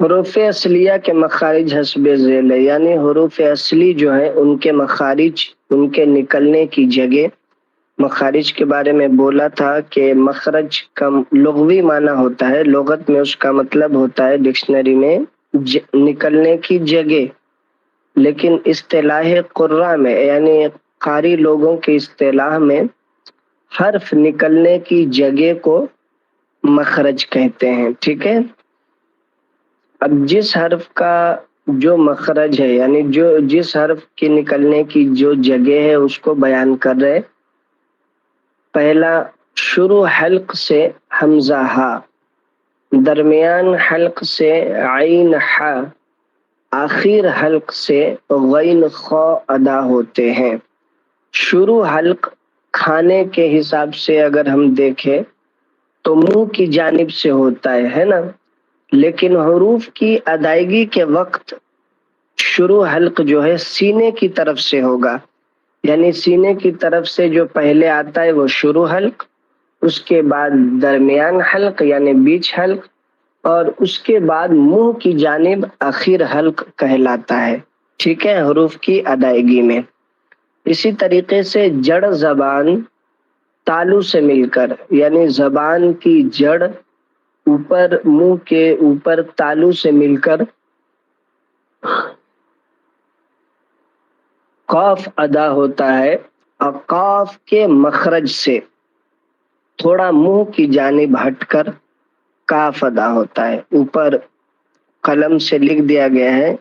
حروف اصلیہ کے مخارج حسب ذیل ہے، یعنی حروف اصلی جو ہیں ان کے مخارج، ان کے نکلنے کی جگہ، مخارج کے بارے میں بولا تھا کہ مخرج کا لغوی معنی ہوتا ہے، لغت میں اس کا مطلب ہوتا ہے ڈکشنری میں نکلنے کی جگہ، لیکن اصطلاح قراء میں یعنی قاری لوگوں کی اصطلاح میں حرف نکلنے کی جگہ کو مخرج کہتے ہیں، ٹھیک ہے۔ اب جس حرف کا جو مخرج ہے، یعنی جس حرف کی نکلنے کی جو جگہ ہے اس کو بیان کر رہے۔ پہلا، شروع حلق سے حمزہ ہا، درمیان حلق سے عین حا، آخر حلق سے غین خا ادا ہوتے ہیں۔ شروع حلق کھانے کے حساب سے اگر ہم دیکھیں تو منہ کی جانب سے ہوتا ہے نا، لیکن حروف کی ادائیگی کے وقت شروع حلق جو ہے سینے کی طرف سے ہوگا، یعنی سینے کی طرف سے جو پہلے آتا ہے وہ شروع حلق، اس کے بعد درمیان حلق یعنی بیچ حلق، اور اس کے بعد منہ کی جانب آخر حلق کہلاتا ہے، ٹھیک ہے، حروف کی ادائیگی میں۔ اسی طریقے سے جڑ زبان تالو سے مل کر، یعنی زبان کی جڑ اوپر منہ کے اوپر تالو سے مل کر قاف ادا ہوتا ہے، اور قاف کے مخرج سے تھوڑا منہ کی جانب ہٹ کر کاف ادا ہوتا ہے۔ اوپر قلم سے لکھ دیا گیا ہے،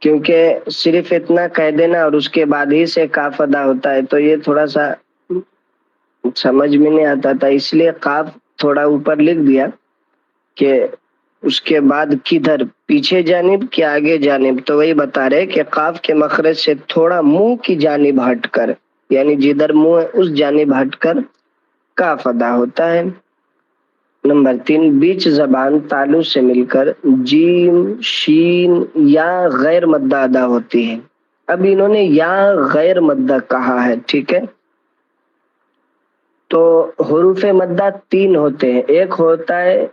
کیونکہ صرف اتنا کہہ دینا اور اس کے بعد ہی سے کاف ادا ہوتا ہے تو یہ تھوڑا سا سمجھ میں نہیں آتا تھا، اس لیے کاف تھوڑا اوپر لکھ دیا کہ اس کے بعد کدھر، پیچھے جانب کہ آگے جانب، تو وہی بتا رہے کہ قاف کے مخرج سے تھوڑا منہ کی جانب ہٹ کر، یعنی جدھر منہ ہے اس جانب ہٹ کر کاف ادا ہوتا ہے۔ نمبر 3، بیچ زبان تالو سے مل کر جیم، شین یا غیر مدہ ادا ہوتی ہے۔ اب انہوں نے یا غیر مدہ کہا ہے، ٹھیک ہے، تو حروف مدہ 3 ہوتے ہیں، ایک ہوتا ہے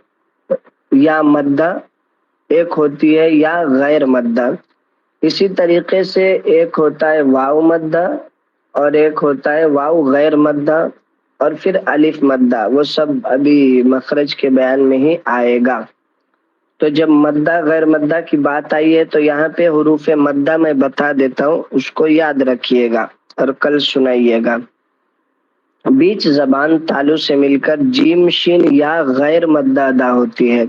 یا مدہ، ایک ہوتی ہے یا غیر مدہ۔ اسی طریقے سے ایک ہوتا ہے واو مدہ اور ایک ہوتا ہے واو غیر مدہ، اور پھر الف مدہ، وہ سب ابھی مخرج کے بیان میں ہی آئے گا۔ تو جب مدہ غیر مدہ کی بات آئی ہے تو یہاں پہ حروف مدہ میں بتا دیتا ہوں، اس کو یاد رکھیے گا اور کل سنائیے گا۔ بیچ زبان تالو سے مل کر جیم، شین یا غیر مدہ ادا ہوتی ہے۔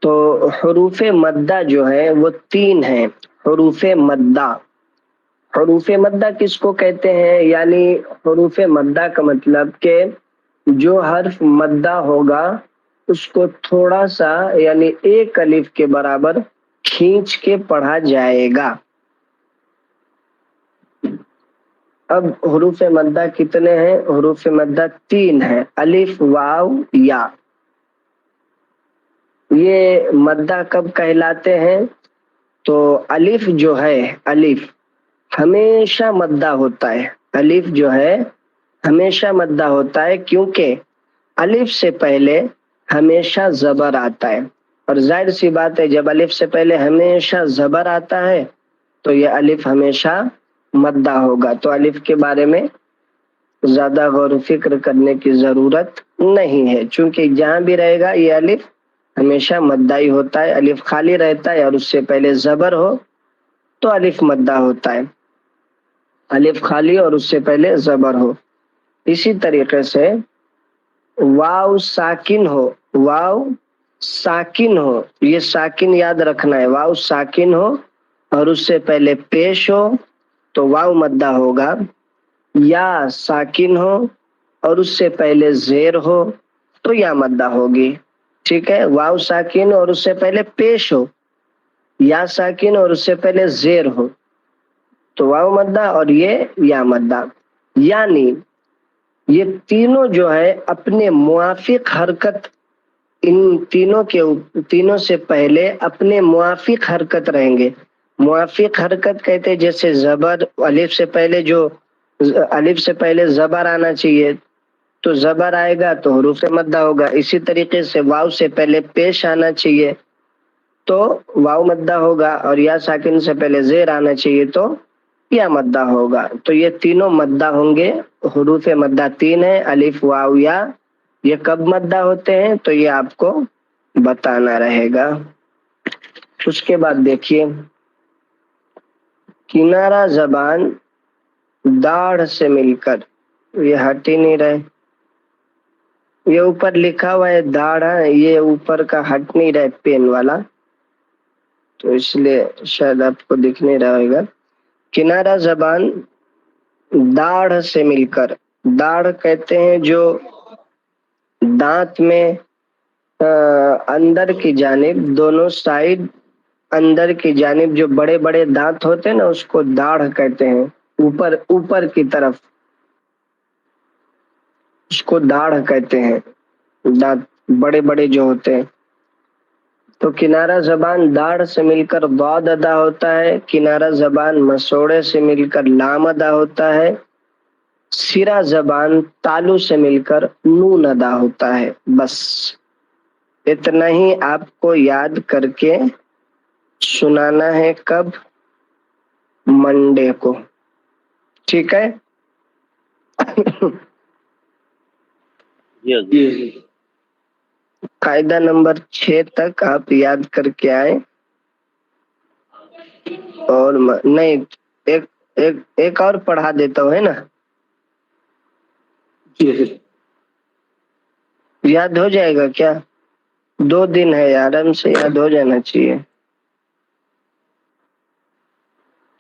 تو حروف مدہ جو ہے وہ 3 ہیں۔ حروف مدہ، حروف مدہ کس کو کہتے ہیں؟ یعنی حروف مدہ کا مطلب کہ جو حرف مدہ ہوگا اس کو تھوڑا سا یعنی ایک الف کے برابر کھینچ کے پڑھا جائے گا۔ اب حروف مدہ کتنے ہیں؟ حروف مدہ 3 ہیں، الف، واو، یا۔ یہ مدہ کب کہلاتے ہیں؟ تو الف جو ہے، الف ہمیشہ مدہ ہوتا ہے، الف جو ہے ہمیشہ مدہ ہوتا ہے، کیونکہ الف سے پہلے ہمیشہ زبر آتا ہے، اور ظاہر سی بات ہے جب الف سے پہلے ہمیشہ زبر آتا ہے تو یہ الف ہمیشہ مدہ ہوگا۔ تو الف کے بارے میں زیادہ غور و فکر کرنے کی ضرورت نہیں ہے، چونکہ جہاں بھی رہے گا یہ الف ہمیشہ مدہ ہی ہوتا ہے۔ الف خالی رہتا ہے اور اس سے پہلے زبر ہو تو الف مدہ ہوتا ہے، الف خالی اور اس سے پہلے زبر ہو۔ اسی طریقے سے واو ساکن ہو، واو ساکن ہو، یہ ساکن یاد رکھنا ہے، واو ساکن ہو اور اس سے پہلے پیش ہو تو واو مدہ ہوگا، یا ساکن ہو اور اس سے پہلے زیر ہو تو یا مدہ ہوگی، ٹھیک ہے۔ واو ساکن اور اس سے پہلے پیش ہو، یا ساکن اور اس سے پہلے زیر ہو تو واو مدہ اور یہ یا مدہ، یعنی یہ تینوں جو ہے اپنے موافق حرکت، ان تینوں سے پہلے اپنے موافق حرکت رہیں گے۔ موافق حرکت کہتے ہیں جیسے زبر، الف سے پہلے جو الف سے پہلے زبر آنا چاہیے تو زبر آئے گا تو حروف مدہ ہوگا. اسی طریقے سے واو سے پہلے پیش آنا چاہیے تو واو مدہ ہوگا, اور یا ساکن سے پہلے زیر آنا چاہیے تو یا مدہ ہوگا. تو یہ تینوں مدہ ہوں گے. حروف مدہ تین ہے, الف واو یا. یہ کب مدہ ہوتے ہیں تو یہ آپ کو بتانا رہے گا. اس کے بعد دیکھیے کنارہ زبان داڑھ سے مل کر, یہ ہٹ ہی نہیں رہے, یہ اوپر لکھا ہوا ہے داڑھ, یہ اوپر کا ہٹ نہیں رہے پین والا, تو اس لیے شاید آپ کو دکھ نہیں رہا ہوگا. کنارہ زبان داڑھ سے مل کر, داڑھ کہتے ہیں جو دانت میں اندر کی جانب, دونوں سائڈ اندر کی جانب جو بڑے بڑے دانت ہوتے ہیں نا, اس کو داڑھ کہتے ہیں. اوپر کی طرف اس کو داڑھ کہتے ہیں, دانت بڑے بڑے جو ہوتے ہیں. تو کنارہ زبان داڑھ سے مل کر ضاد ادا ہوتا ہے. کنارہ زبان مسوڑے سے مل کر لام ادا ہوتا ہے. سرا زبان تالو سے مل کر نون ادا ہوتا ہے. بس اتنا ہی آپ کو یاد کر کے سنانا ہے. کب؟ منڈے کو. ٹھیک ہے. قاعدہ نمبر 6 تک آپ یاد کر کے آئے. اور نہیں, ایک اور پڑھا دیتا ہوں, ہے نا, یاد ہو جائے گا کیا؟ 2 دن ہے, آرام سے یاد ہو جانا چاہیے.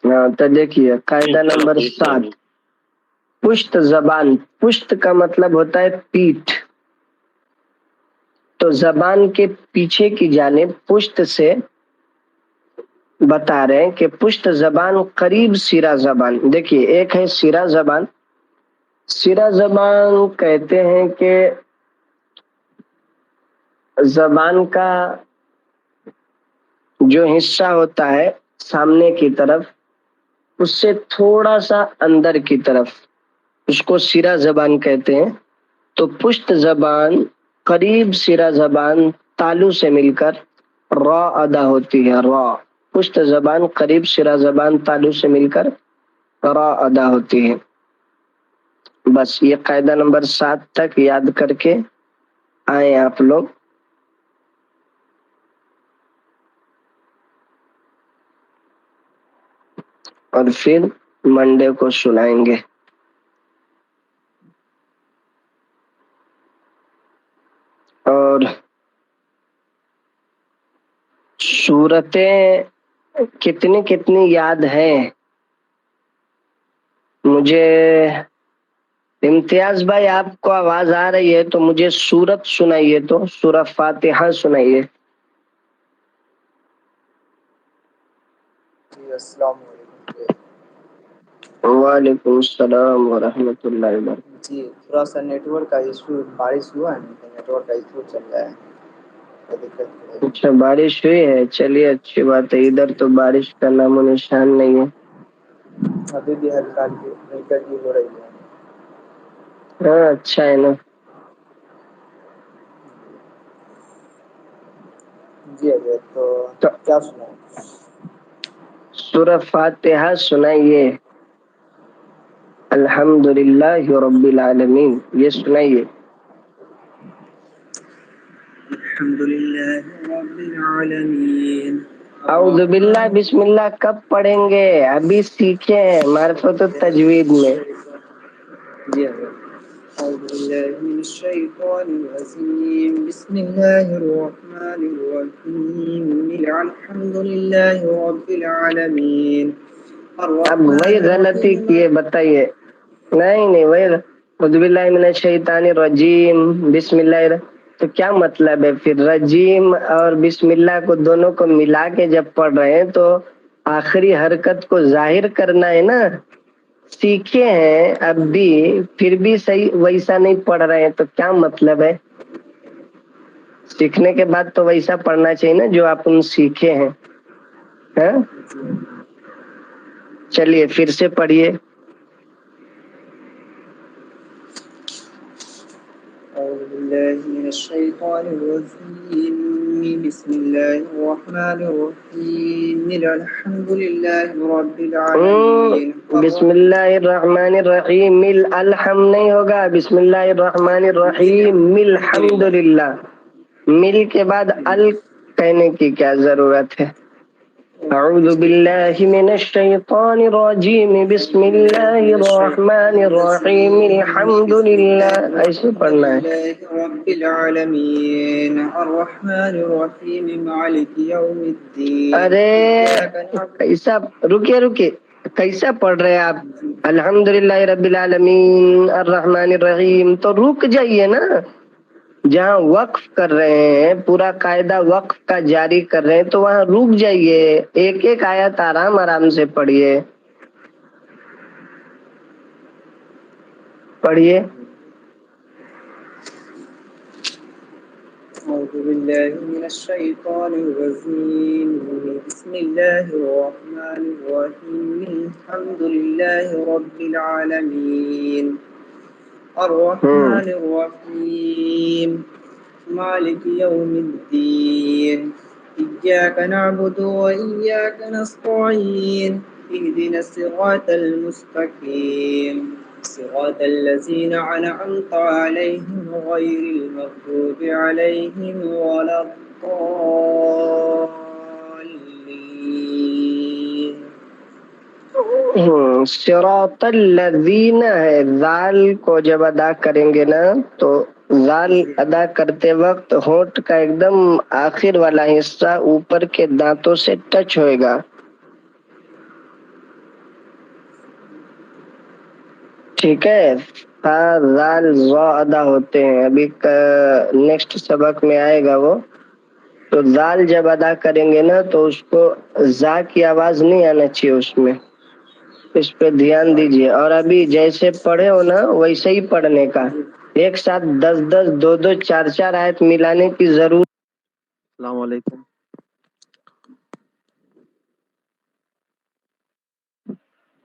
ہاں تو دیکھیے قاعدہ نمبر 7, پشت زبان. پشت کا مطلب ہوتا ہے پیٹھ. تو زبان کے پیچھے کی جانب پشت سے بتا رہے ہیں کہ پشت زبان قریب سرا زبان. دیکھیے ایک ہے سرا زبان. سرا زبان کہتے ہیں کہ زبان کا جو حصہ ہوتا ہے سامنے کی طرف, اس سے تھوڑا سا اندر کی طرف, اس کو سرا زبان کہتے ہیں. تو پشت زبان قریب سرا زبان تالو سے مل کر را ادا ہوتی ہے. را, پشت زبان قریب سرا زبان تالو سے مل کر را ادا ہوتی ہے. بس یہ قاعدہ نمبر 7 تک یاد کر کے آئے آپ لوگ. اور پھر منڈے کو سنائیں گے. اور صورتیں کتنی یاد ہیں مجھے؟ امتیاز بھائی آپ کو آواز آ رہی ہے تو مجھے سورت سنائیے, تو سورہ فاتحہ سنائیے. السلام علیکم. وعلیکم السلام ورحمۃ اللہ وبرکاتہ. جی تھوڑا سا نیٹ ورک کا ایشو, بارش ہوا ہے نا, نیٹ ورک کا ایشو چل رہا ہے, تو دقت. اچھا بارش ہوئی ہے, چلیے اچھی بات ہے. ادھر تو بارش کا نام و نشان نہیں ہے. ابھی بھی ہلکا ہلکی ہو رہی ہے. ہاں اچھا ہے نا. جی اجے تو کیا سنا ہے؟ سورہ فاتحہ سنائیے. الحمد للہ رب العالمین, یہ سنائیے. الحمد للہ رب العالمین. اعوذ باللہ بسم اللہ کب پڑھیں گے؟ ابھی سیکھے ہیں معرفت التجوید میں. جی اعوذ باللہ من الشیطان الرجیم, بسم اللہ الرحمن الرحیم, الحمد للہ رب العالمین. اب وہی غلطی کیے, بتائیے. نہیں وہی اعوذ باللہ من الشیطان الرجیم بسم اللہ, تو کیا مطلب ہے پھر؟ رجیم اور بسم اللہ کو دونوں کو ملا کے جب پڑھ رہے ہیں تو آخری حرکت کو ظاہر کرنا ہے نا. سیکھے ہیں اب بھی, پھر بھی صحیح ویسا نہیں پڑھ رہے ہیں تو کیا مطلب ہے؟ سیکھنے کے بعد تو ویسا پڑھنا چاہیے نا جو آپ سیکھے ہیں. چلیے پھر سے پڑھیے. بالله من الشيطان الرجيم بسم الله الرحمن الرحيم الحمد لله رب العالمين بسم اللہ الرحمن الرحیم مل الحم نہیں ہوگا، بسم اللہ الرحمن الرحیم مل الحمد للہ، مل کے بعد ال کہنے کی کیا ضرورت ہے؟ اعوذ باللہ من الشیطان الرجیم بسم اللہ الرحمن الرحیم الحمد للہ، ایسے پڑھنا ہے. رب العالمین الرحمن الرحیم مالک یوم الدین. ارے کیسا رکے کیسا پڑھ رہے آپ؟ الحمدللہ رب العالمین الرحمن الرحیم، تو رک جائیے نا. جہاں وقف کر رہے ہیں، پورا قاعدہ وقف کا جاری کر رہے ہیں، تو وہاں رک جائیے، ایک ایک آیت آرام سے پڑھیے. أعوذ بالله من الشيطان الرجيم بسم الله الرحمن الرحيم الحمد لله رب العالمين الرحمن الرحيم مالك يوم الدين إياك نعبد وإياك نستعين اهدنا الصراط المستقيم صراط الذين أنعمت عليهم غير المغضوب عليهم ولا الضالين. صراط الذین ہے، ذال کو جب ادا کریں گے نا تو ذال ادا کرتے وقت ہونٹ کا ایک دم آخر والا حصہ اوپر کے دانتوں سے ٹچ ہوئے گا. ٹھیک ہے، ذال ظا ادا ہوتے ہیں، ابھی نیکسٹ سبق میں آئے گا وہ. تو ذال جب ادا کریں گے نا تو اس کو زا کی آواز نہیں آنا چاہیے اس میں، اس پہ دھیان دیجیے. اور ابھی جیسے پڑھے ہو نا ویسے ہی پڑھنے کا، ایک ساتھ 10 2 4 آیت ملانے کی ضرورت. السلام علیکم.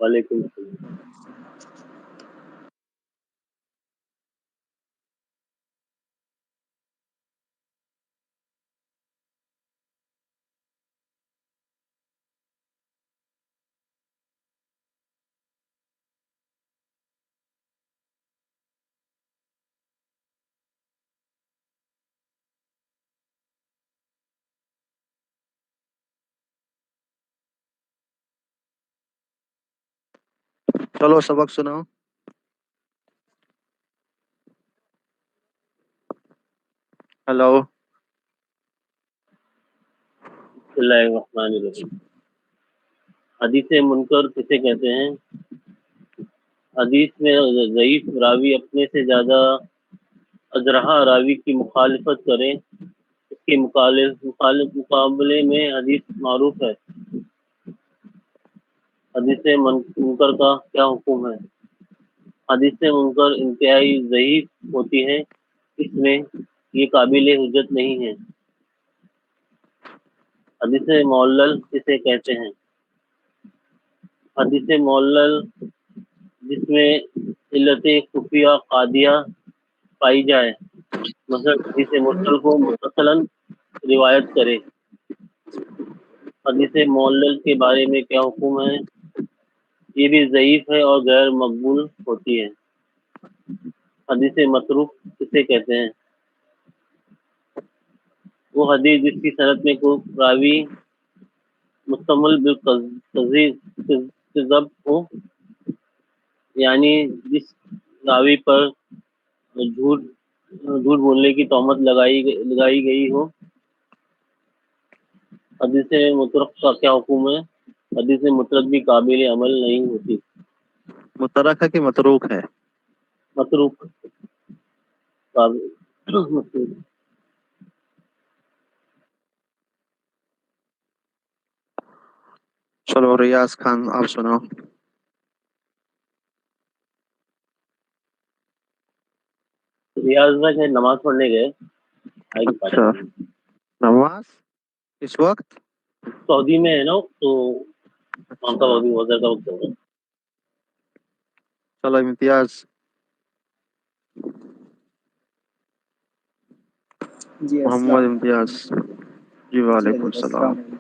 وعلیکم السلام. چلو سبق سناؤ. ہلو. بسم اللہ الرحمن الرحیم. حدیث منکر کسے کہتے ہیں؟ حدیث میں ضعیف راوی اپنے سے زیادہ اجرحا راوی کی مخالفت کرے، اس کے مقابلے میں حدیث معروف ہے. حدیث منکر کا کیا حکم ہے؟ حدیث منکر انتہائی ضعیف ہوتی ہے، اس میں یہ قابل حجت نہیں ہے. حدیث معلل کسے کہتے ہیں؟ حدیث معلل جس میں علت خفیہ قادیہ پائی جائے، مثلا حدیث مرسل کو متصلاً روایت کرے. حدیث معلل کے بارے میں کیا حکم ہے؟ یہ بھی ضعیف ہے اور غیر مقبول ہوتی ہے. حدیث متروک کسے کہتے ہیں؟ وہ حدیث جس کی صنعت میں کوئی راوی مستمل بالکذب ہو، یعنی جس راوی پر جھوٹ بولنے کی تہمت لگائی گئی ہو. حدیث مترک کا کیا حکم ہے؟ حدیث مترک بھی قابل عمل نہیں ہوتی. مترک ہے کہ متروک ہے؟ متروک. چلو ریاض خان آپ سناؤ. ریاض میں نماز پڑھنے گئے. اچھا، نماز اس وقت سعودی میں ہے نا، تو وہاں کا ابھی وزر کا وقت ہوگا. چلو امتیاز. جی محمد السلام امتیاز. جی جی وعلیکم حضرت السلام. السلام علیکم.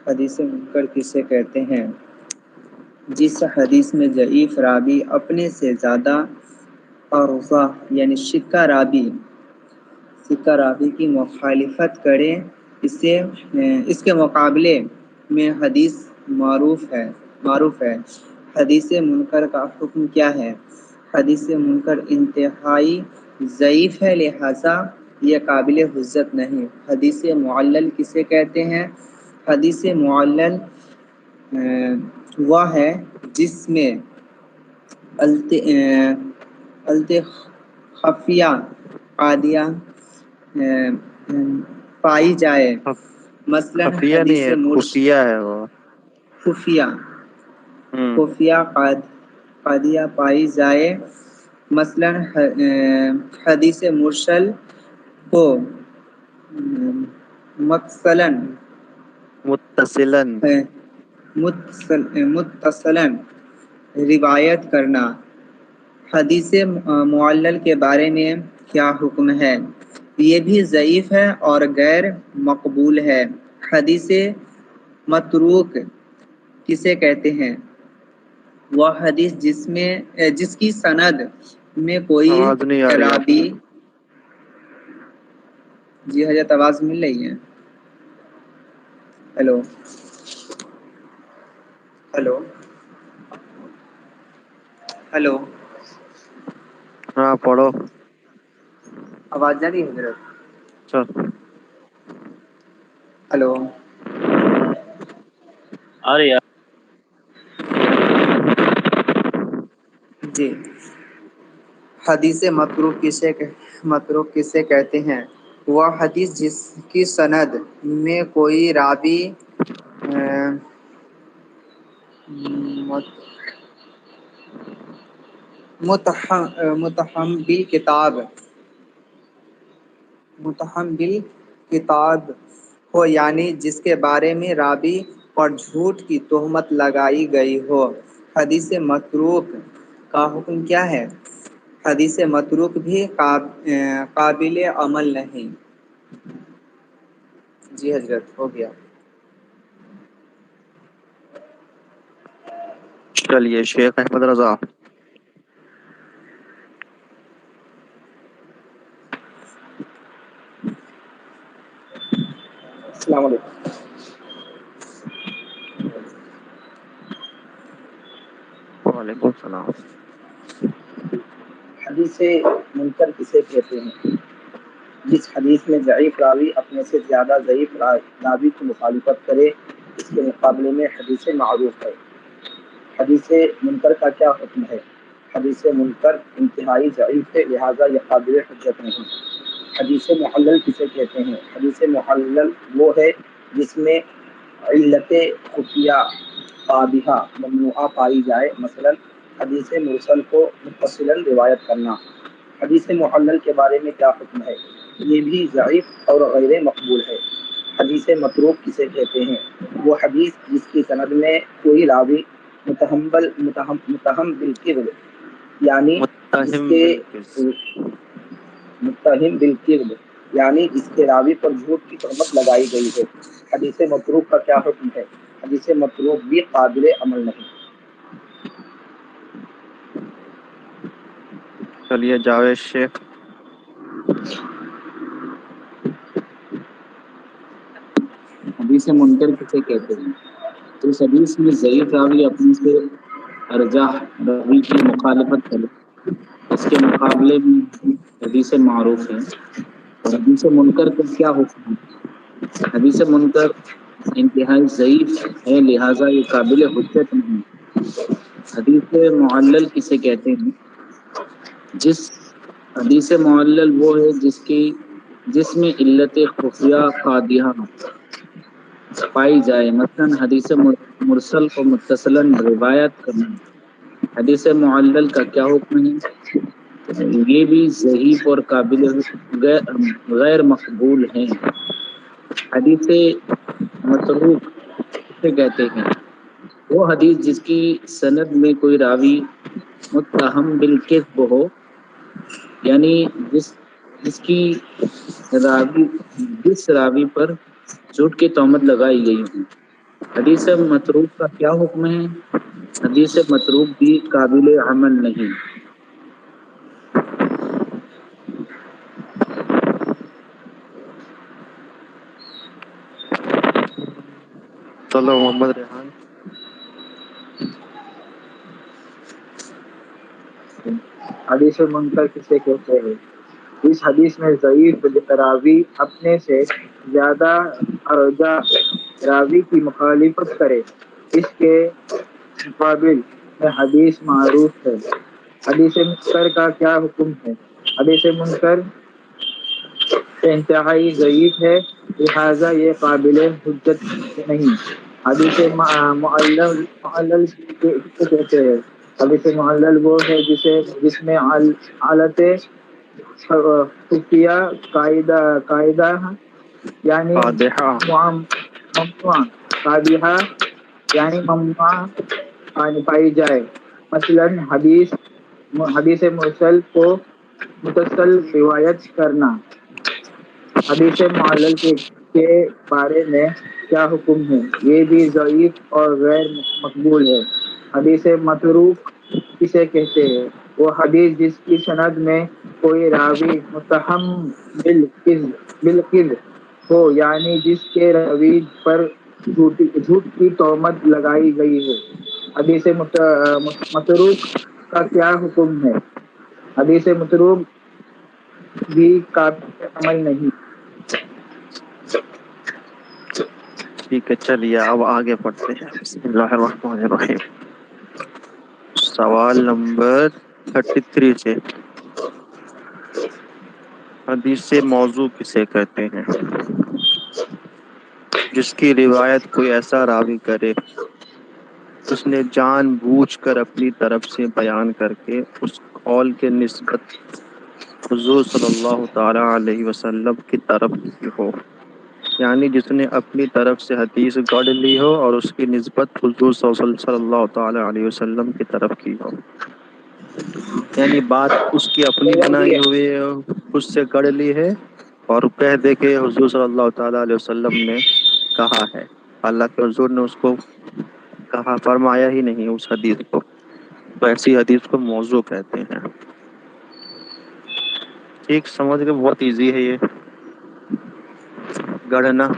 حدیث منکر کسے کہتے ہیں؟ جس حدیث میں ضعیف راوی اپنے سے زیادہ عرضہ یعنی شکہ راوی کی مخالفت کرے، اس کے مقابلے میں حدیث معروف ہے. حدیث منکر کا حکم کیا ہے؟ حدیث منکر انتہائی ضعیف ہے، لہذا یہ قابل حجت نہیں. حدیث معلل کسے کہتے ہیں؟ حدیث معلل وہ ہے جس میں خفیہ قادیہ پائی جائے. مثلا خفیہ نہیں حدیث ہے، خفیہ ہے وہ. خفیہ ہوں. قادیہ پائی جائے. مثلا حدیث مرسل کو متصلاً روایت کرنا. حدیث معلل کے بارے میں کیا حکم ہے؟ یہ بھی ضعیف ہے اور غیر مقبول ہے. حدیث متروک کسے کہتے ہیں؟ وہ حدیث جس کی سند میں کوئی آواز نہیں آ رہی آپ راوی. کی. جی حضرت آواز مل رہی ہے؟ ہیلو ہیلو ہیلو ہاں پڑھو. آواز جا رہی ہے حضرت؟ چل. ہیلو ارے یار جی حدیث متروک کسے کہتے ہیں؟ وہ حدیث جس کی سند میں کوئی راوی متہم بالکتاب ہو، یعنی جس کے بارے میں راوی پر جھوٹ کی تہمت لگائی گئی ہو. حدیث متروک کا حکم کیا ہے؟ حدیث متروک بھی قابل عمل نہیں. جی حضرت ہو گیا. چلیے شیخ احمد رضا. السلام علیکم. وعلیکم السلام. حدیث منکر کسے کہتے ہیں؟ جس حدیث میں ضعیف راوی اپنے سے زیادہ ضعیف راوی کی مخالفت کرے، اس کے مقابلے میں حدیث معروف ہے. حدیث منکر کا کیا حکم ہے؟ حدیث منکر انتہائی ضعیف ہے، لہذا یہ قابل حجت نہیں. حدیث محلل کسے کہتے ہیں؟ حدیث محلل وہ ہے جس میں علت خفیہ قادحہ ممنوعہ پائی جائے. مثلا حدیث مرسل کو متصلاً روایت کرنا. حدیث محلل کے بارے میں کیا حکم ہے؟ یہ بھی ضعیف اور غیر مقبول ہے. حدیث متروک کسے کہتے ہیں؟ وہ حدیث جس کی سند میں کوئی راوی متہم بالکذب یعنی جس متہم کے بالکذب. متہم بالکذب یعنی جس کے راوی پر جھوٹ کی تہمت لگائی گئی ہے. حدیث متروک کا کیا حکم ہے؟ حدیث متروک بھی قابل عمل نہیں. چلیے جاوید شیخ. حدیث منکر کسے کہتے ہیں؟ اس حدیث میں ضعیف راوی اپنے سے ارجح راوی کی مخالفت کرے، اس کے مقابلے میں حدیث معروف ہے. اور حدیث منکر کا کیا حکم ہے؟ حدیث منکر انتہائی ضعیف ہے، لہذا یہ قابل حجت نہیں. حدیث معلل کسے کہتے ہیں؟ حدیث معلل وہ ہے جس میں علت خفیہ قادحہ پائی جائے. مثلا حدیث مرسل کو متصلاً روایت کرنا. حدیث معلل کا کیا حکم ہے؟ یہ بھی ضعیف اور قابل غیر مقبول ہیں. حدیث متروک کسے کہتے ہیں؟ وہ حدیث جس کی سند میں کوئی راوی متہم بالکذب ہو، یعنی جس راوی پر جھوٹ کی تہمت لگائی گئی ہو۔ حدیث متروک کا کیا حکم ہے؟ حدیث متروک بھی قابل عمل نہیں۔ چلو محمد ریحان۔ حدیث منکر کسے کہتے ہیں؟ اس حدیث میں ضعیف راوی اپنے سے زیادہ ارجح راوی کی مخالفت کرے، اس کے مقابل میں حدیث معروف ہے۔ حدیث منکر کا کیا حکم ہے؟ حدیث منکر انتہائی ضعیف ہے، لہذا یہ قابل حجت نہیں۔ حدیث معلل کسے کہتے ہیں؟ حدیث معلل وہ ہے جس میں علت خفیہ قاعدہ یعنی ممنوع قادحہ یعنی ممنوع پائی جائے۔ مثلا حدیث مرسل کو متصل روایت کرنا۔ حدیث معلل کے بارے میں کیا حکم ہے؟ یہ بھی ضعیف اور غیر مقبول ہے۔ حدیث متروک کسے کہتے ہیں؟ وہ حدیث جس کی سند میں کوئی راوی متہم بالکذب ہو، یعنی جس کے راوی پر جھوٹ کی تہمت لگائی گئی ہو۔ حدیث متروک کا کیا حکم ہے؟ حدیث متروک بھی قابل عمل نہیں۔ ٹھیک ہے، چلیے اب آگے پڑھتے ہیں۔ بسم اللہ الرحمن الرحیم۔ سوال نمبر 33 سے، حدیث موضوع کسے کہتے ہیں؟ جس کی روایت کوئی ایسا راوی کرے اس نے جان بوجھ کر اپنی طرف سے بیان کر کے اس قول کے نسبت حضور صلی اللہ تعالی علیہ وسلم کی طرف کی ہو، یعنی جس نے اپنی طرف سے حدیث گڑھ لی ہو اور اس کی نسبت حضور صلی اللہ تعالی علیہ وسلم کی طرف کی ہو، یعنی بات اس کی اپنی بنائی ہوئی اس سے گڑھ لی ہے اور کہہ دے کہ حضور صلی اللہ تعالی علیہ وسلم نے کہا ہے، اللہ کے حضور نے اس کو کہا فرمایا ہی نہیں اس حدیث کو، تو ایسی حدیث کو موضوع کہتے ہیں۔ ٹھیک سمجھ کے، بہت ایزی ہے یہ گڑھنا،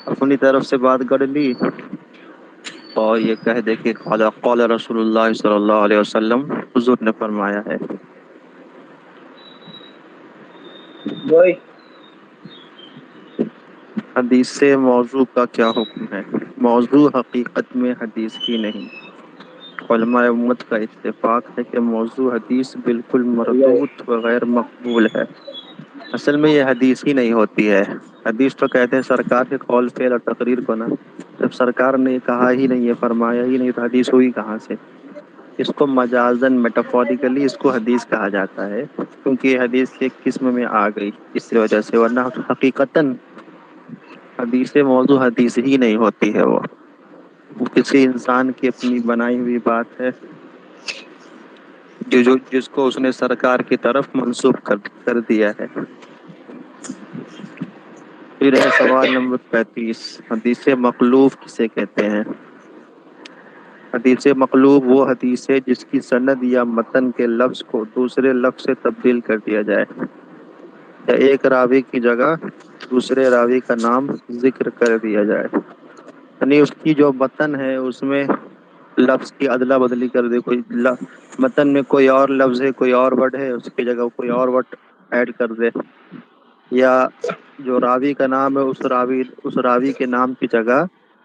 اپنی طرف سے بات گڑھ لی اور یہ کہہ دے کہ قال رسول اللہ صلی اللہ علیہ وسلم، حضور نے فرمایا ہے۔ حدیث موضوع کا کیا حکم ہے؟ موضوع حقیقت میں حدیث ہی نہیں، علماء امت کا اتفاق ہے کہ موضوع حدیث بالکل مردود و غیر مقبول ہے۔ اصل میں یہ حدیث ہی نہیں ہوتی ہے۔ حدیث تو کہتے ہیں سرکار کے قول فعل اور تقریر کو نا، جب سرکار نے کہا ہی نہیں ہے، فرمایا ہی نہیں، تو حدیث ہوئی کہاں سے؟ اس کو مجازن میٹافوریکلی اس کو حدیث کہا جاتا ہے، کیونکہ یہ حدیث کی ایک قسم میں آ گئی اس وجہ سے، ورنہ حقیقتاً حدیث موضوع حدیث ہی نہیں ہوتی ہے، وہ کسی انسان کی اپنی بنائی ہوئی بات ہے جس کو اس نے سرکار کی طرف منسوب کر دیا ہے۔ پھر ہے سوال نمبر 35، حدیث مقلوب کسے کہتے ہیں؟ حدیث مقلوب وہ حدیث ہے جس کی سند یا متن کے لفظ کو دوسرے لفظ سے تبدیل کر دیا جائے، یا ایک راوی کی جگہ دوسرے راوی کا نام ذکر کر دیا جائے، یعنی اس کی جو متن ہے اس میں لفظ کی ادلا بدلی کر دے، کوئی متن میں کوئی اور لفظ ہے، کوئی اور ورڈ ہے، اس کی جگہ کوئی اور ورڈ ایڈ کر دے، یا جو راوی کا نام ہے اس راوی کے نام کی جگہ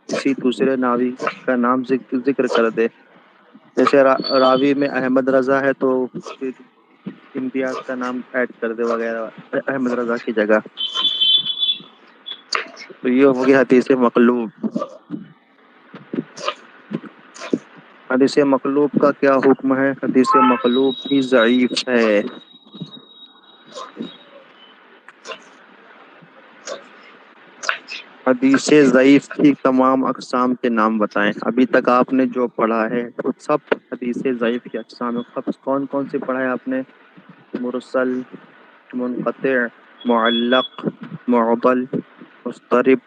کسی دوسرے راوی کا نام ذکر کر دے، جیسے راوی میں احمد رضا ہے تو امتیاز کا نام ایڈ کر دے وغیرہ احمد رضا کی جگہ، تو یہ ہوگی حدیث مقلوب۔ حدیث مقلوب کا کیا حکم ہے؟ حدیث مقلوب بھی ضعیف ہے۔ حدیث ضعیف کی تمام اقسام کے نام بتائیں۔ ابھی تک آپ نے جو پڑھا ہے وہ سب حدیث ضعیف کی اقسام ہے۔ کون کون سی پڑھا ہے آپ نے؟ مرسل، منقطع، معلق، معضل، مضطرب،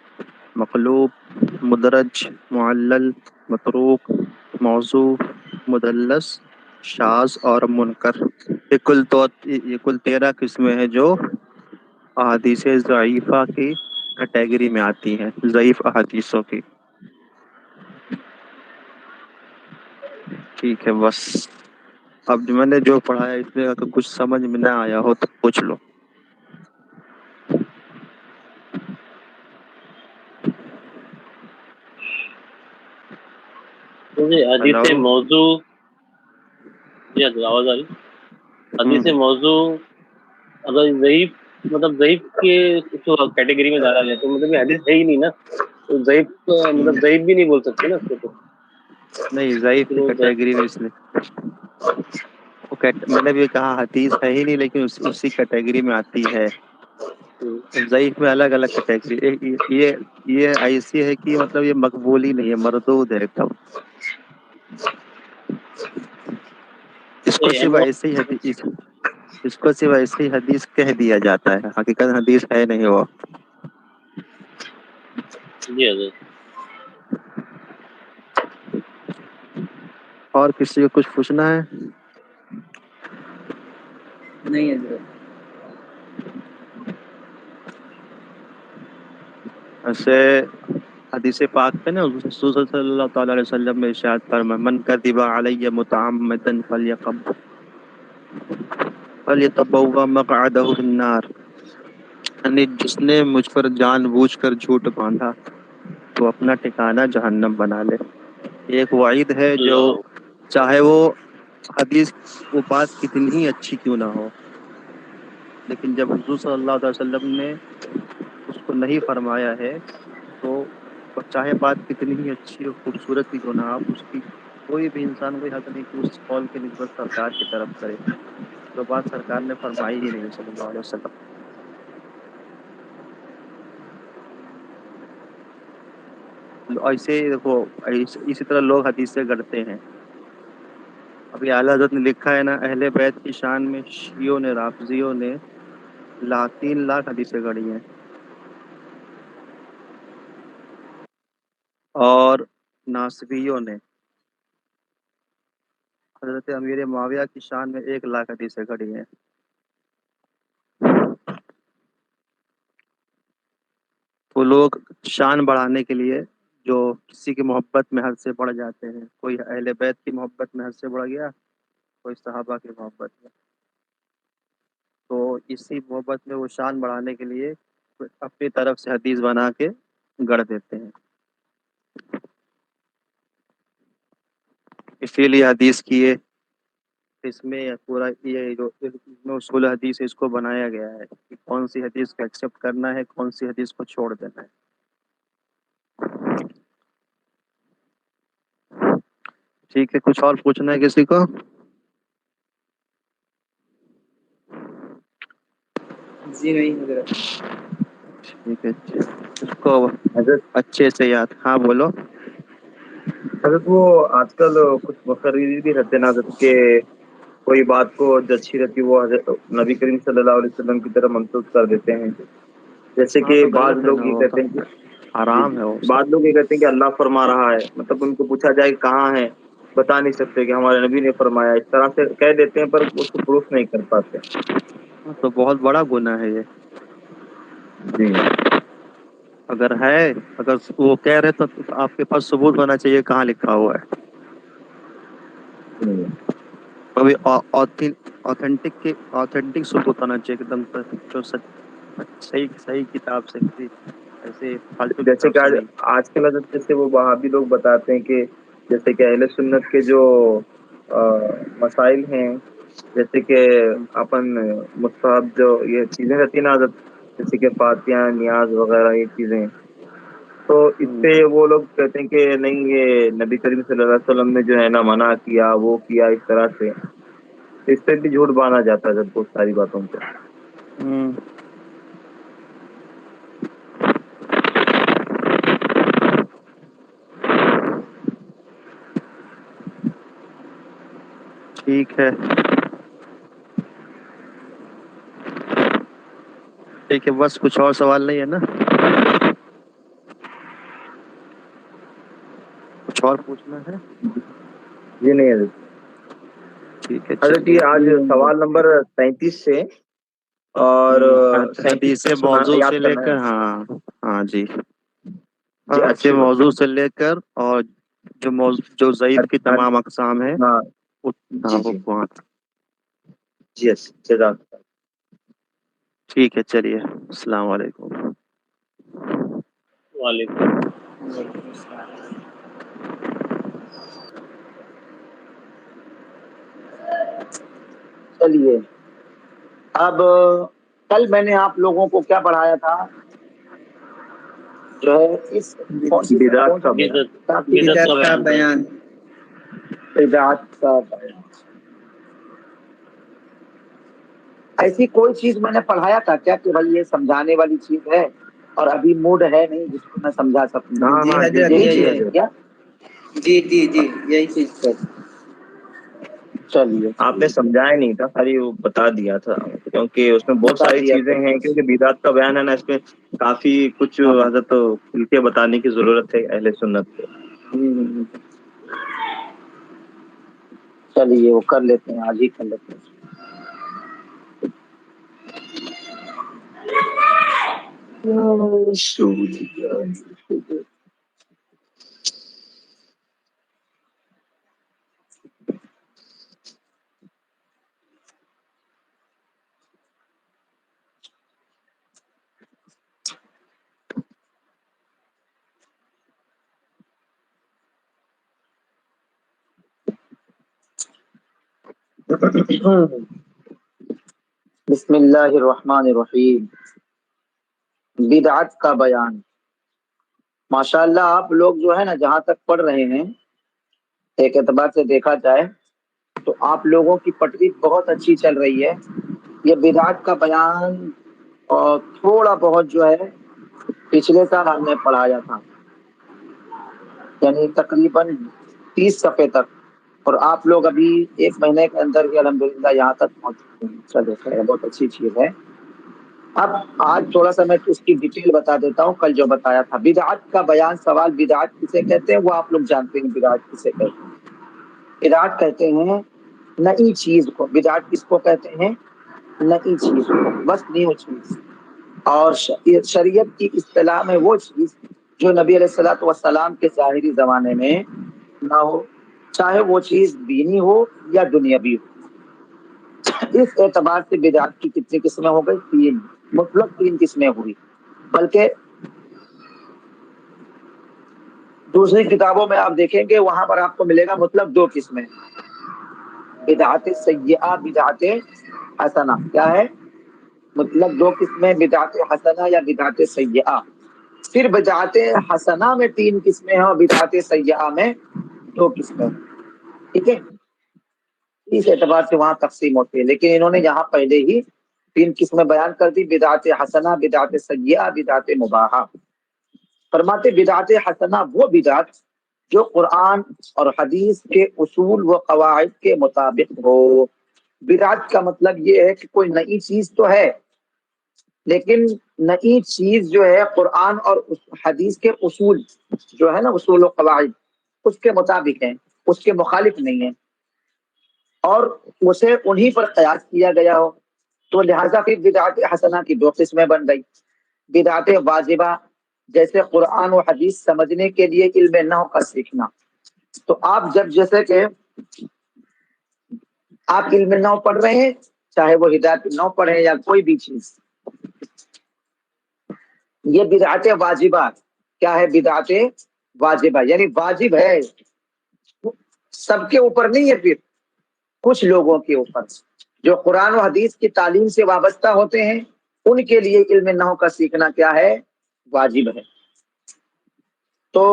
مقلوب، مدرج، معلل، متروک، موضوع، مدلس، شاذ اور منکر۔ یہ کل 13 قسمیں ہیں جو احادیث ضعیفہ کی کیٹیگری میں آتی ہیں، ضعیف احادیثوں کی۔ ٹھیک ہے، بس اب میں نے جو پڑھا ہے اس میں اگر کچھ سمجھ میں نہ آیا ہو تو پوچھ لو۔ حدیث ہیلو، موضوع، جی آواز آ رہی؟ حدیث موضوع اگر ضعیف، مطلب ضعیف کے کیٹیگری میں ڈالا جائے تو مطلب یہ حدیث ہے ہی نہیں نا، تو ضعیف مطلب ضعیف بھی نہیں بول سکتے نا اس کو تو۔ نہیں، ضعیف کی کیٹیگری میں اس نے میں نے بھی کہا حدیث ہے ہی نہیں، لیکن اسی کیٹیگری میں آتی ہے۔ ضعیف میں الگ الگ کیٹیگری، یہ ایسی ہے کہ مطلب یہ مقبول ہی نہیں ہے، مردود ہے ایک دم۔ اس کو صرف ایسے ہی حدیث کہہ دیا جاتا ہے، حقیقت حدیث ہے نہیں وہ۔ جی حضرت۔ اور کسی کو کچھ پوچھنا ہے؟ نہیں حضرت۔ ایسے حدیث پاک پہ نا رسول صلی اللہ تعالی علیہ وسلم میں ارشاد فرمایا، من کذب علی متعمدا فلیتبوأ مقعدہ فی النار، یعنی جس نے مجھ پر جان بوجھ کر جھوٹ باندھا تو اپنا ٹھکانہ جہنم بنا لے۔ یہ ایک وعید ہے، جو اللہ، چاہے وہ حدیث وہ بات کتنی ہی اچھی کیوں نہ ہو، لیکن جب حضور صلی اللہ علیہ وسلم نے اس کو نہیں فرمایا ہے تو چاہے بات کتنی ہی اچھی اور خوبصورت کی کیوں نہ ہو، اس کی کوئی بھی انسان کوئی حق نہیں کہ اس قول کی نسبت سرکار کی طرف کرے جو بات سرکار نے فرمائی ہی نہیں صلی اللہ علیہ وسلم۔ ایسے دیکھو، اسی طرح لوگ حدیث سے گڑتے ہیں۔ ابھی اعلیٰ حضرت نے لکھا ہے نا، اہل بیت کی شان میں شیعوں نے، رافضیوں نے 3 لاکھ حدیثیں گڑھی ہیں، اور ناصبیوں نے حضرت امیر معاویہ کی شان میں 1 لاکھ حدیثیں گڑھی ہیں۔ وہ لوگ شان بڑھانے کے لیے جو کسی کی محبت میں حد سے بڑھ جاتے ہیں، کوئی اہل بیت کی محبت میں حد سے بڑھ گیا، کوئی صحابہ کی محبت میں، تو اسی محبت میں وہ شان بڑھانے کے لیے اپنی طرف سے حدیث بنا کے گڑھ دیتے ہیں۔ اسی لیے حدیث کی یہ اس میں پورا یہ جو اصول حدیث ہے اس کو بنایا گیا ہے کہ کون سی حدیث کو ایکسیپٹ کرنا ہے، کون سی حدیث کو چھوڑ دینا ہے۔ ٹھیک ہے، کچھ اور پوچھنا ہے کسی کو؟ جی نہیں حضرت۔ ٹھیک ہے، اس کو حضرت اچھے سے یاد، ہاں بولو۔ حضرت وہ آج کل کچھ مقرری بھی رہتے نا حضرت کہ کوئی بات کو جو اچھی رہتی وہ حضرت نبی کریم صلی اللہ علیہ وسلم کی طرف منسوخ کر دیتے ہیں، جیسے ہاں کہ تو بعض غلط ہے لوگ نا، یہ وہ کہتے ہیں کہ حرام ہے وہ سب۔ بعض لوگ یہ کہتے ہیں کہ اللہ فرما رہا ہے، مطلب ان کو پوچھا جائے کہ کہاں ہے، بتا نہیں سکتے کہ ہمارے نبی نے فرمایا، اس طرح سے کہہ دیتے ہیں پر اس کو پروف نہیں کر پاتے۔ تو بہت بڑا گناہ ہے یہ۔ جی اگر وہ کہہ رہے تو آپ کے پاس ثبوت ہونا چاہیے کہاں لکھا ہوا ہے۔ ابھی آتھینٹک ثبوت ہونا چاہیے ایک دم جو صحیح کتاب سے، ایسے فالتو جیسے کتاب کہ سے نہیں۔ آج کل حضرت جیسے وہ وہابی لوگ بتاتے ہیں کہ جیسے کہ اہل سنت کے جو مسائل ہیں، جیسے کہ اپن مستحب جو یہ چیزیں رہتی ہیں نا حضرت، جیسے کہ فاتحہ، نیاز وغیرہ یہ چیزیں، تو اس پہ وہ لوگ کہتے ہیں کہ نہیں، یہ نبی کریم صلی اللہ علیہ وسلم نے جو ہے نا منع کیا، وہ کیا اس طرح سے، اس پہ بھی جھوٹ باندھا جاتا ہے حضرت بہت ساری باتوں پہ۔ ٹھیک ہے، ٹھیک ہے، بس کچھ اور سوال نہیں ہے نا؟ کچھ اور پوچھنا ہے؟ جی نہیں حضرت. ٹھیک ہے حضرت چلیے. یہ آج سوال نمبر 33 سے اور حدیث 37 موضوع یاد سے لے کرنا کر، ہے. ہاں جی، جی حدیث اچھی بات. موضوع سے لے کر اور جو ضعیف کی تمام اقسام ہے ہاں جی وہ جی پانچ. جی جزاک اللہ. ٹھیک ہے چلیے، السلام علیکم. وعلیکم. وعلیکم السلام. چلیے اب کل میں نے آپ لوگوں کو کیا پڑھایا تھا؟ جو ہے اس بدعت کا بدعت بدعت کا بیان کریں. بیان. بدعت کا بیان. ایسی کوئی چیز میں نے پڑھایا تھا کیا کہ بھائی یہ سمجھانے والی چیز ہے اور ابھی موڈ ہے نہیں جس کو میں سمجھا سکوں؟ جی حضرت یہی یہی چیز ہے. ہے کیا؟ جی جی جی یہی چیز ہے. چلیے آپ نے سمجھایا نہیں تھا، خالی وہ بتا دیا تھا، کیونکہ اس میں بہت بتا ساری دیا چیزیں تھا. ہیں. کیونکہ بدعت کا بیان ہے نا، اس میں کافی کچھ ہاں. حضرت کھل کے بتانے کی ضرورت ہے اہل سنت کو. ہوں. چلیے وہ کر لیتے ہیں، آج ہی کر لیتے ہیں. بسم اللہ الرحمن الرحیم. بدعت کا بیان. ماشاءاللہ آپ لوگ جو ہے نا جہاں تک پڑھ رہے ہیں، ایک اعتبار سے دیکھا جائے تو آپ لوگوں کی پٹری بہت اچھی چل رہی ہے. یہ بدعت کا بیان اور تھوڑا بہت جو ہے پچھلے سال ہم نے پڑھایا تھا، یعنی تقریباً 30 صفحے تک، اور آپ لوگ ابھی ایک مہینے کے اندر ہی الحمدللہ یہاں تک پہنچ چکے ہیں. چلو خیر، بہت اچھی چیز ہے. اب آج تھوڑا سا میں اس کی ڈیٹیل بتا دیتا ہوں. کل جو بتایا تھا بدعت کا بیان، سوال بدعت کسے کہتے ہیں وہ آپ لوگ جانتے ہیں. بدعت کسے کہتے ہیں؟ بدعت کہتے ہیں نئی چیز کو. بدعت کس کو کہتے ہیں؟ نئی چیز کو، بس نیو چیز. اور شریعت کی اصطلاح میں وہ چیز جو نبی علیہ الصلوۃ والسلام کے ظاہری زمانے میں نہ ہو، چاہے وہ چیز دینی ہو یا دنیاوی ہو. اس اعتبار سے بدعت کی کتنی قسمیں ہو گئی؟ 3. مطلق 3 قسمیں ہوئی. بلکہ دوسری کتابوں میں آپ دیکھیں گے وہاں پر آپ کو ملے گا مطلب 2 قسمیں: بدعت سیئہ، بدعت حسنہ. کیا ہے؟ مطلب 2 قسمیں: بدعت حسنہ یا بدعت سیئہ. پھر بدعت حسنہ میں 3 قسمیں ہیں اور بدعت سیئہ میں 2 قسمیں ہیں. ٹھیک ہے، اس اعتبار سے وہاں تقسیم ہوتی ہے. لیکن انہوں نے یہاں پہلے ہی 3 قسمیں بیان کر دی: بدعت حسنہ، بدعت سیئہ، بدعت مباحہ. فرماتے بدعت حسنہ وہ بدعت جو قرآن اور حدیث کے اصول و قواعد کے مطابق ہو. بدعت کا مطلب یہ ہے کہ کوئی نئی چیز تو ہے، لیکن نئی چیز جو ہے قرآن اور حدیث کے اصول جو ہے نا، اصول و قواعد، اس کے مطابق ہیں، اس کے مخالف نہیں ہیں، اور اسے انہی پر قیاس کیا گیا ہو. تو لہٰذا پھر بدعت حسنہ کی 2 قسمیں بن گئی: بدعت واجبہ، جیسے قرآن و حدیث سمجھنے کے لیے علم نحو کا سیکھنا. تو آپ جب جیسے کہ آپ علم نحو پڑھ رہے ہیں، چاہے وہ ہدایت نحو پڑھیں یا کوئی بھی چیز، یہ بدعت واجبہ. کیا ہے بدعت واجبہ؟ یعنی واجب ہے، سب کے اوپر نہیں ہے، پھر کچھ لوگوں کے اوپر جو قرآن و حدیث کی تعلیم سے وابستہ ہوتے ہیں، ان کے لیے علم نحو کا سیکھنا کیا ہے؟ واجب ہے. تو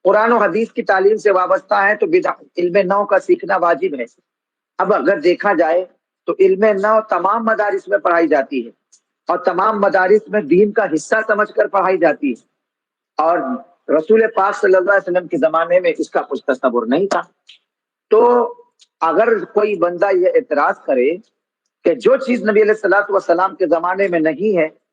قرآن و حدیث کی تعلیم سے وابستہ ہے تو علم نحو کا سیکھنا واجب ہے. اب اگر دیکھا جائے تو علم نحو تمام مدارس میں پڑھائی جاتی ہے اور تمام مدارس میں دین کا حصہ سمجھ کر پڑھائی جاتی ہے، اور رسول پاک صلی اللہ علیہ وسلم کے زمانے میں اس کا کچھ تصور نہیں تھا. تو اگر کوئی بندہ یہ اعتراض کرے کہ جو چیز نبی علیہ الصلوۃ والسلام کے زمانے میں نہیں ہے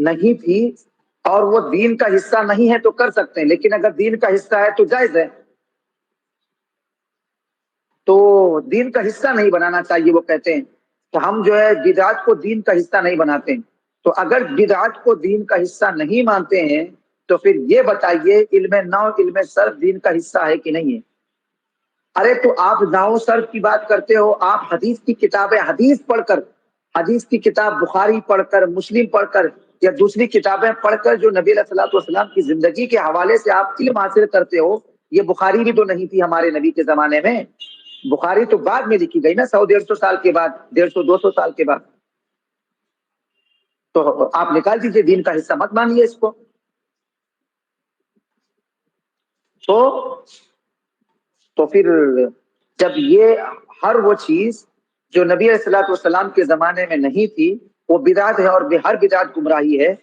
نہیں تھی اور وہ دین کا حصہ نہیں ہے تو کر سکتے ہیں، لیکن اگر دین کا حصہ ہے تو جائز ہے. تو دین کا حصہ نہیں بنانا چاہیے. وہ کہتے ہیں کہ ہم جو ہے بدعات کو دین کا حصہ نہیں بناتے ہیں. تو اگر بدعات کو دین کا حصہ نہیں مانتے ہیں تو پھر یہ بتائیے علم نحو علم صرف دین کا حصہ ہے کہ نہیں ہے؟ ارے تو آپ نحو صرف کی بات کرتے ہو، آپ حدیث کی کتابیں حدیث پڑھ کر، حدیث کی کتاب بخاری پڑھ کر، مسلم پڑھ کر یا دوسری کتابیں پڑھ کر جو نبی علیہ الصلوۃ والسلام کی زندگی کے حوالے سے آپ علم حاصل کرتے ہو. یہ بخاری بھی تو نہیں تھی ہمارے نبی کے زمانے میں. بخاری تو بعد میں لکھی گئی نا، 100-150 سال کے بعد، 150-200 سال کے بعد. تو آپ نکال دیجئے، دین کا حصہ مت مانیے اس کو. تو پھر جب یہ ہر وہ چیز جو نبی علیہ الصلوۃ والسلام کے زمانے میں نہیں تھی وہ بدعت ہے اور ہر بدعت گمراہی ہے،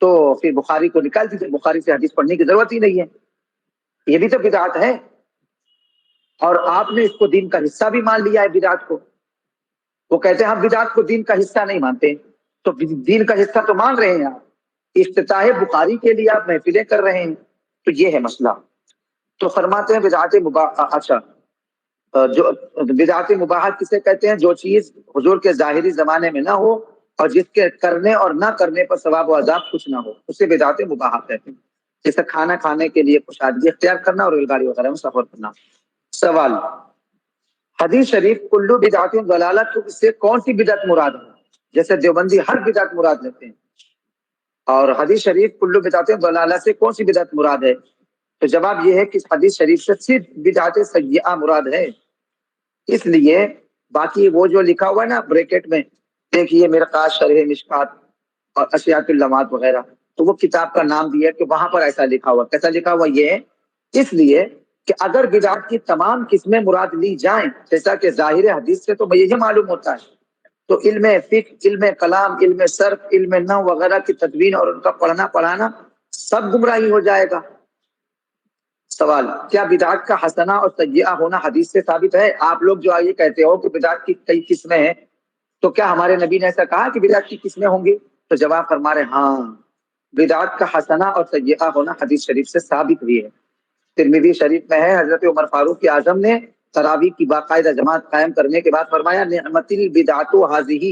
تو پھر بخاری کو نکال دیجیے، بخاری سے حدیث پڑھنے کی ضرورت ہی نہیں ہے. یہ بھی تو بدعت ہے اور آپ نے اس کو دین کا حصہ بھی مان لیا ہے بدعت کو. وہ کہتے ہیں ہم بدعت کو دین کا حصہ نہیں مانتے، تو دین کا حصہ تو مان رہے ہیں آپ. افتتاح بخاری کے لیے آپ محفلیں کر رہے ہیں. تو یہ ہے مسئلہ. تو فرماتے ہیں بدعت مباح، اچھا جو بدعت مباح کسے کہتے ہیں؟ جو چیز حضور کے ظاہری زمانے میں نہ ہو اور جس کے کرنے اور نہ کرنے پر ثواب و عذاب کچھ نہ ہو، اسے بدعت مباح کہتے ہیں. جیسے کھانا کھانے کے لیے کشادگی اختیار کرنا اور ریل گاڑی وغیرہ میں سفر کرنا. سوال، حدیث شریف کلو بدعت ضلالہ، تو اس سے کون سی بدعت مراد ہے؟ جیسے دیوبندی ہر بدعت مراد لیتے ہیں، اور حدیث شریف کلو بدعت ضلالہ سے کون سی بدعت مراد ہے؟ تو جواب یہ ہے کہ حدیث شریف سے صرف بدعت سیئہ مراد ہے. اس لیے باقی وہ جو لکھا ہوا ہے نا بریکٹ میں، دیکھیے مرقات، شرح مشکات اور اشیاء اللمات وغیرہ، تو وہ کتاب کا نام دیا کہ وہاں پر ایسا لکھا ہوا. کیسا لکھا ہوا؟ یہ ہے اس لیے کہ اگر بدعت کی تمام قسمیں مراد لی جائیں، جیسا کہ ظاہر حدیث سے تو یہی معلوم ہوتا ہے، تو علم فقہ، علم کلام، علم صرف، علم نحو وغیرہ کی تدوین اور ان کا پڑھنا پڑھانا سب گمراہی ہو جائے گا. سوال، کیا بدعت کا حسنہ اور سیئہ ہونا حدیث سے ثابت ہے؟ آپ لوگ جو یہ کہتے ہو کہ بدعت کی کئی قسمیں ہیں، تو کیا ہمارے نبی نے ایسا کہا کہ بدعت کی قسمیں ہوں گی؟ تو جواب فرما رہے ہاں، بدعت کا حسنہ اور سیئہ ہونا حدیث شریف سے ثابت ہوئی ہے. ترمذی شریف میں ہے، حضرت عمر فاروق اعظم نے تراویح کی باقاعدہ جماعت قائم کرنے کے بعد فرمایا نعمت البدعۃ ھذہ،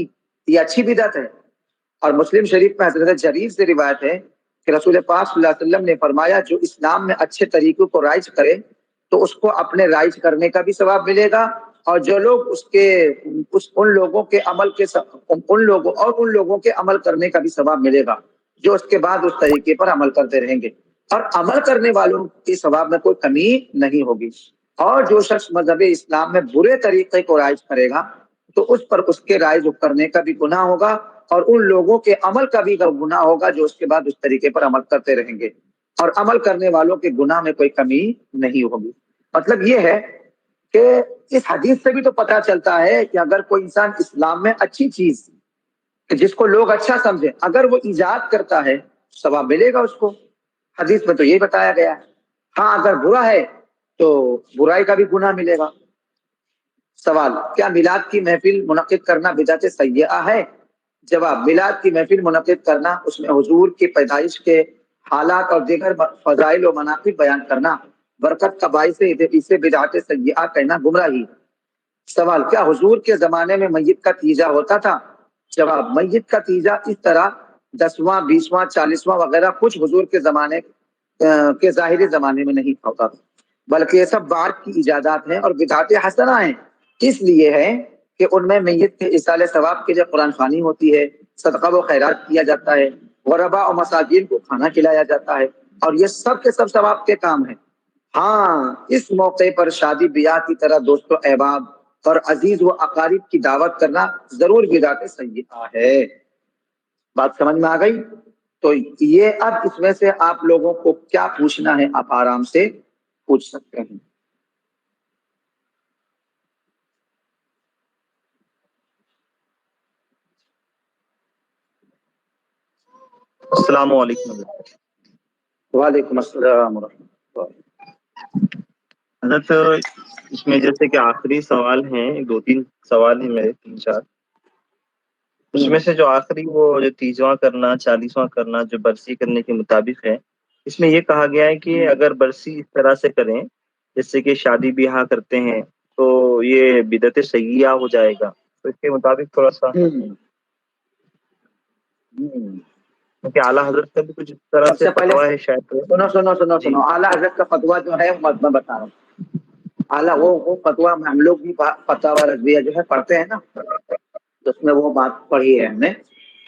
یہ اچھی بدعت ہے. اور مسلم شریف میں حضرت جریر سے روایت ہے کہ رسول پاک صلی اللہ علیہ وسلم نے فرمایا جو اسلام میں اچھے طریقوں کو رائج کرے تو اس کو اپنے رائج کرنے کا بھی ثواب ملے گا، اور جو لوگ ان لوگوں کے عمل کرنے کا بھی ثواب ملے گا جو اس کے بعد اس طریقے پر عمل کرتے رہیں گے، اور عمل کرنے والوں کے ثواب میں کوئی کمی نہیں ہوگی. اور جو شخص مذہب اسلام میں برے طریقے کو رائج کرے گا تو اس پر اس کے رائج کرنے کا بھی گناہ ہوگا اور ان لوگوں کے عمل کا بھی گناہ ہوگا جو اس کے بعد اس طریقے پر عمل کرتے رہیں گے، اور عمل کرنے والوں کے گناہ میں کوئی کمی نہیں ہوگی. مطلب یہ ہے کہ اس حدیث سے بھی تو پتہ چلتا ہے کہ اگر کوئی انسان اسلام میں اچھی چیز جس کو لوگ اچھا سمجھیں اگر وہ ایجاد کرتا ہے ثواب ملے گا اس کو. حدیث میں تو یہی بتایا گیا ہے. ہاں اگر برا ہے تو برائی کا بھی گناہ ملے گا. سوال، کیا میلاد کی محفل منعقد کرنا بدعت سیئہ ہے؟ جواب، میلاد کی محفل منعقد کرنا، اس میں حضور کی پیدائش کے حالات اور دیگر فضائل و مناقب بیان کرنا برکت کا باعث ہے، اسے بدعت سیئہ کہنا گمراہی. سوال، کیا حضور کے زمانے میں میت کا تیجا ہوتا تھا؟ جواب، میت کا تیجا اس طرح 10واں 20واں 40واں وغیرہ کچھ حضور کے زمانے کے ظاہری زمانے میں نہیں ہوتا تھا، بلکہ یہ سب بعد کی ایجادات ہیں اور بدعت حسنہ ہیں. اس لیے ہے کہ ان میں میت کے ایصال ثواب کے لیے قرآن خوانی ہوتی ہے، صدقہ و خیرات کیا جاتا ہے، غرباء اور مساکین کو کھانا کھلایا جاتا ہے، اور یہ سب کے سب ثواب کے کام ہیں. ہاں اس موقع پر شادی بیاہ کی طرح دوست و احباب اور عزیز و اقارب کی دعوت کرنا ضرور بدعت سیئہ ہے. بات سمجھ میں آ گئی؟ تو یہ اب اس میں سے آپ لوگوں کو کیا پوچھنا ہے آپ آرام سے پوچھ سکتے ہیں. السلام علیکم. وعلیکم السلام ورحمۃ اللہ. حضرت اس میں جیسے کہ آخری سوال ہیں، 2-3 سوال ہیں میرے، 3-4. اس میں سے جو آخری وہ جو 30واں کرنا 40واں کرنا جو برسی کرنے کے مطابق ہے، اس میں یہ کہا گیا ہے کہ اگر برسی اس طرح سے کریں جس سے کہ شادی بیاہ کرتے ہیں تو یہ بدعت سیئہ ہو جائے گا. تو اس کے مطابق تھوڑا سا کیونکہ اعلیٰ حضرت کا بھی کچھ اس طرح سب سے سے پہلے فتویٰ ہے شاید. سنو اعلیٰ حضرت کا فتویٰ جو ہے میں بتا رہا ہوں. اعلیٰ وہ فتویٰ ہم لوگ بھی فتاوی رضویہ جو ہے پڑھتے ہیں نا، تو اس میں وہ بات پڑھی ہے ہم نے.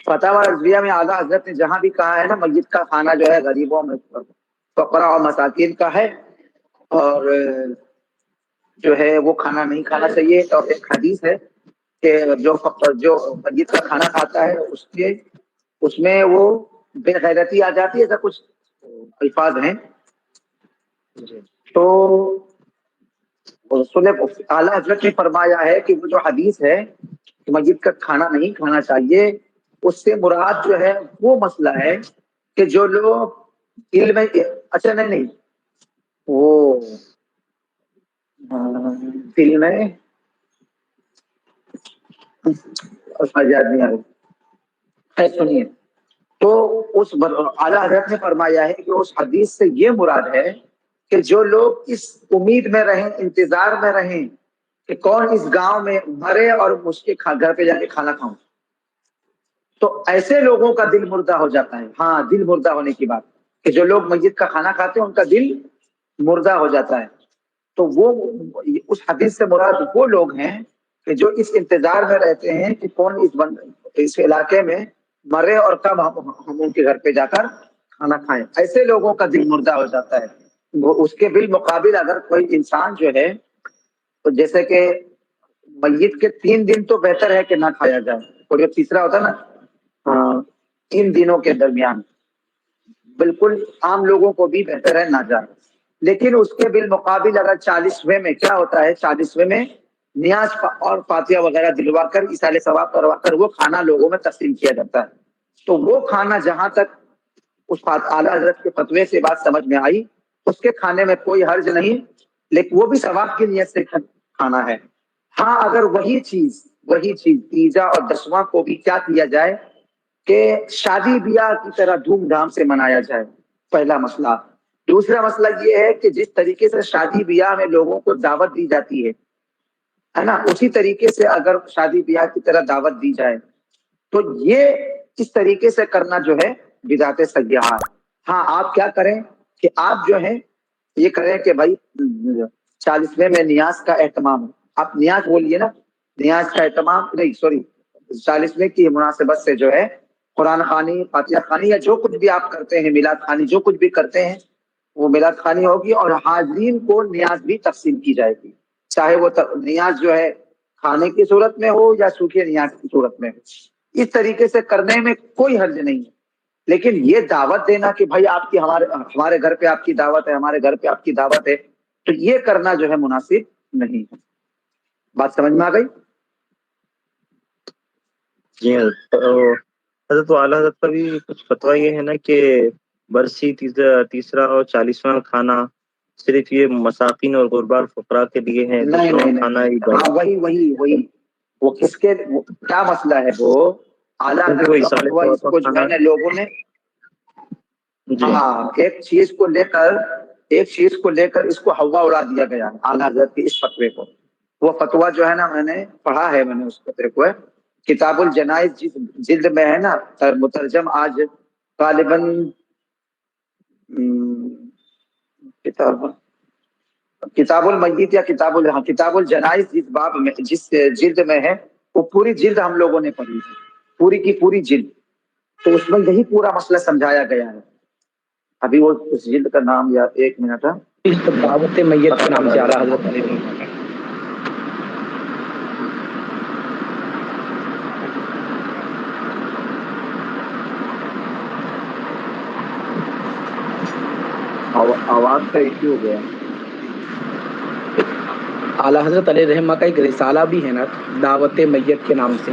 فتاوی رضویہ میں اعلیٰ حضرت نے جہاں بھی کہا ہے نا مسجد کا کھانا جو ہے غریبوں میں فقراء اور مساکین کا ہے، اور جو ہے وہ کھانا نہیں کھانا چاہیے. اور ایک حدیث ہے کہ جو مسجد کا کھانا کھاتا ہے اس میں وہ بے غیرتی آ جاتی ہے، ایسا کچھ الفاظ ہیں. تو اعلیٰ حضرت نے فرمایا ہے کہ وہ جو حدیث ہے کہ مسجد کا کھانا نہیں کھانا چاہیے، اس سے مراد جو ہے وہ مسئلہ ہے کہ جو لوگ علم اچھا نہیں وہ دل میں نہیں آ رہی. سنیے، تو اس اعلیٰ حضرت نے فرمایا ہے کہ اس حدیث سے یہ مراد ہے کہ جو لوگ اس امید میں رہیں، انتظار میں رہیں کہ کون اس گاؤں میں مرے اور اس کے گھر پہ جا کے کھانا کھاؤں، تو ایسے لوگوں کا دل مردہ ہو جاتا ہے. ہاں، دل مردہ ہونے کی بات کہ جو لوگ مسجد کا کھانا کھاتے ہیں ان کا دل مردہ ہو جاتا ہے. تو وہ اس حدیث سے مراد وہ لوگ ہیں کہ جو اس انتظار میں رہتے ہیں کہ کون اس علاقے میں مرے اور کب ہم ان کے گھر پہ جا کر کھانا کھائیں. ایسے لوگوں کا دل مردہ ہو جاتا ہے. وہ اس کے بالمقابل اگر کوئی انسان جو ہے، تو جیسے کہ میت کے 3 دن تو بہتر ہے کہ نہ کھایا جائے، اور جو تیسرا ہوتا ہے نا 3 دنوں کے درمیان بالکل عام لوگوں کو بھی بہتر ہے نہ جائے. لیکن اس کے بالمقابل اگر 40ویں میں کیا ہوتا ہے، 40ویں میں نیاز اور فاتحہ وغیرہ دلوا کر ایصال ثواب کروا کر وہ کھانا لوگوں میں تقسیم کیا جاتا ہے. تو وہ کھانا جہاں تک اس اعلیٰ حضرت کے فتوے سے بات سمجھ میں آئی، اس کے کھانے میں کوئی حرج نہیں، لیکن وہ بھی ثواب کی نیت سے کھانا ہے. ہاں، اگر وہی چیز تیجا اور دسواں کو بھی کیا کیا جائے کہ شادی بیاہ کی طرح دھوم دھام سے منایا جائے، پہلا مسئلہ. دوسرا مسئلہ یہ ہے کہ جس طریقے سے شادی بیاہ میں لوگوں کو دعوت دی جاتی ہے نا، اسی طریقے سے اگر شادی بیاہ کی طرح دعوت دی جائے تو یہ اس طریقے سے کرنا جو ہے بدعت سیئہ. ہاں، آپ کیا کریں کہ آپ جو ہے یہ کریں کہ بھائی 40ویں میں نیاز کا اہتمام، آپ نیاز بولیے نا، نیاز کا اہتمام نہیں، سوری 40ویں کی مناسبت سے جو ہے قرآن خوانی، فاتحہ خوانی یا جو کچھ بھی آپ کرتے ہیں، میلاد خوانی جو کچھ بھی کرتے ہیں وہ میلاد خوانی ہوگی، اور حاضرین کو نیاز بھی تقسیم کی جائے گی، چاہے وہ نیاز جو ہے کھانے کی صورت میں ہو یا سوکھے نیاز کی صورت میں ہو. اس طریقے سے کرنے میں کوئی حرج نہیں ہے. لیکن یہ دعوت دینا کہ بھائی آپ کی ہمارے گھر پہ آپ کی دعوت ہے، ہمارے گھر پہ آپ کی دعوت ہے، تو یہ کرنا جو ہے مناسب نہیں ہے. بات سمجھ میں آ گئی؟ جی حضرت اعلیٰ حضرت کا بھی کچھ فتویٰ یہ ہے نا کہ برسی تیسرا اور 40واں کھانا صرف یہ مساکین اور غربا الفقراء کے لیے ہے. نہیں، کھانا ہاں وہی وہ کس کے کیا مسئلہ ہے؟ وہ اعلیٰ حضرت کا فتویٰ اس کو جو ہے نا لوگوں نے ہاں ایک چیز کو لے کر اس کو ہوا اڑا دیا گیا اعلیٰ حضرت کے اس فتوے کو. وہ فتویٰ جو ہے نا میں نے پڑھا ہے، میں نے اس فتوے کو کتاب الجنائز جلد میں ہے نا، مترجم آج غالباً کتاب المیت یا کتاب الجنائز جس باب میں جس جلد میں ہے، وہ پوری جلد ہم لوگوں نے پڑھی ہے، پوری کی پوری جلد. تو اس میں یہی پورا مسئلہ سمجھایا گیا ہے. ابھی وہ اس جلد کا نام یا 1 منٹ دعوت میت کے نام سے اعلیٰ حضرت نے آواز کا ایشو ہو گیا. اعلیٰ حضرت علیہ رحمہ کا ایک رسالہ بھی ہے نا دعوت میت کے نام سے.